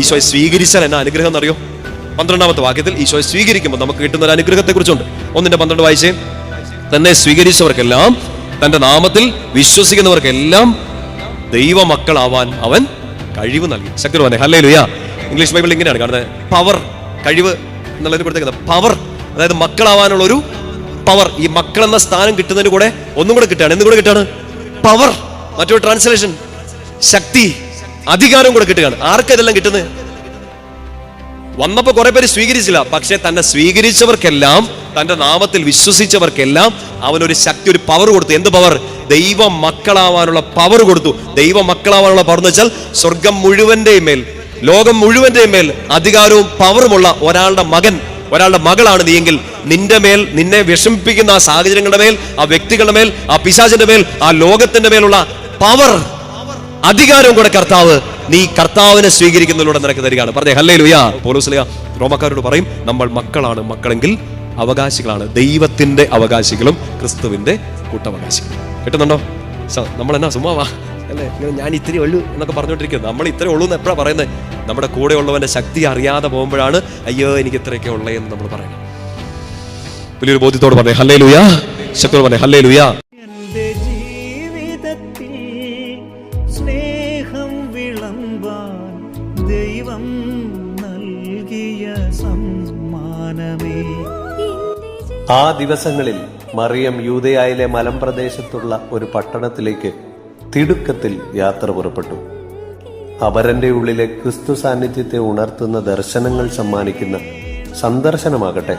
ഈശോയെ സ്വീകരിച്ചാൽ എന്നാ അനുഗ്രഹം എന്നറിയോ? 12ാമത്തെ വാക്യത്തിൽ ഈശോയെ സ്വീകരിക്കുമ്പോൾ നമുക്ക് കിട്ടുന്ന ഒരു അനുഗ്രഹത്തെ കുറിച്ചുണ്ട്. 1:12 വായിച്ചേ. തന്നെ സ്വീകരിച്ചവർക്കെല്ലാം, തന്റെ നാമത്തിൽ വിശ്വസിക്കുന്നവർക്കെല്ലാം ദൈവമക്കളാവാൻ അവൻ കഴിവ് നൽകി. ശക്തി പറഞ്ഞേ ഹല്ലേലൂയ. ഇംഗ്ലീഷ് ബൈബിൾ ഇങ്ങനെയാണ് കാണുന്നത്, പവർ, കഴിവ് എന്നുള്ളതിന് കൊടുത്തേക്കുന്നത് പവർ, അതായത് മക്കളാവാനുള്ള ഒരു പവർ. ഈ മക്കൾ എന്ന സ്ഥാനം കിട്ടുന്നതിന് കൂടെ ഒന്നും കൂടെ കിട്ടുകയാണ്. എന്തുകൂടെ കിട്ടുകയാണ്? പവർ. മറ്റൊരു ട്രാൻസ്ലേഷൻ ശക്തി, അധികാരം കൂടെ കിട്ടുകയാണ്. ആർക്കെല്ലാം കിട്ടുന്നത്? വന്നപ്പോ കുറെ പേര് സ്വീകരിച്ചില്ല, പക്ഷെ തന്നെ സ്വീകരിച്ചവർക്കെല്ലാം, തന്റെ നാമത്തിൽ വിശ്വസിച്ചവർക്കെല്ലാം അവനൊരു ശക്തി, ഒരു പവർ കൊടുത്തു. എന്ത് പവർ? ദൈവ മക്കളാവാനുള്ള പവർ കൊടുത്തു. ദൈവ മക്കളാവാനുള്ള പവർ എന്ന് വെച്ചാൽ സ്വർഗം മുഴുവന്റെയും മേൽ, ലോകം മുഴുവന്റെയും മേൽ അധികാരവും പവറുമുള്ള ഒരാളുടെ മകൻ, ഒരാളുടെ മകളാണ് നീയെങ്കിൽ നിന്റെ മേൽ, നിന്നെ വിഷമിപ്പിക്കുന്ന ആ സാഹചര്യങ്ങളുടെ മേൽ, ആ വ്യക്തികളുടെ മേൽ, ആ പിശാചിന്റെ മേൽ, ആ ലോകത്തിന്റെ മേലുള്ള പവർ, അധികാരവും കൂടെ കർത്താവ്, നീ കർത്താവിനെ സ്വീകരിക്കുന്നതിലൂടെ നിനക്ക് തരികയാണ്. പറഞ്ഞേ ഹല്ലേലൂയ. പൗലോസ് റോമക്കാരോട് പറയും, നമ്മൾ മക്കളാണ്, മക്കളെങ്കിൽ അവകാശികളാണ്, ദൈവത്തിന്റെ അവകാശികളും ക്രിസ്തുവിന്റെ കൂട്ടവകാശികളും. കിട്ടുന്നുണ്ടോ? നമ്മൾ എന്നാ സുമ്മാവാ അല്ലേ, ഞാൻ ഇത്തിരി ഉള്ളൂ എന്നൊക്കെ പറഞ്ഞുകൊണ്ടിരിക്കുന്നത്. നമ്മൾ ഇത്രേ ഉള്ളൂ എന്ന് എപ്പോഴാണ് പറയുന്നത്? നമ്മുടെ കൂടെ ഉള്ളവന്റെ ശക്തി അറിയാതെ പോകുമ്പോഴാണ് അയ്യോ എനിക്ക് ഇത്രയൊക്കെ ഉള്ളേ എന്ന് നമ്മൾ പറയണം. വലിയൊരു ബോധ്യത്തോട് പറഞ്ഞേ ഹല്ലേലൂയ. ശക്തിയോട് പറഞ്ഞേ ഹല്ലേലൂയ. സ്നേഹം വിളമ്പാൻ ദൈവം നൽകിയ സമ്മാനമേ. ആ ദിവസങ്ങളിൽ മറിയം യൂദയായിലെ മലമ്പ്രദേശത്തുള്ള ഒരു പട്ടണത്തിലേക്ക് തിടുക്കത്തിൽ യാത്ര പുറപ്പെട്ടു. അവരന്റെ ഉള്ളിലെ ക്രിസ്തു സാന്നിധ്യത്തെ ഉണർത്തുന്ന ദർശനങ്ങൾ സമ്മാനിക്കുന്ന സന്ദർശനമാകട്ടെ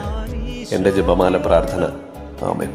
എൻ്റെ ജപമാല പ്രാർത്ഥന. ആമേൻ.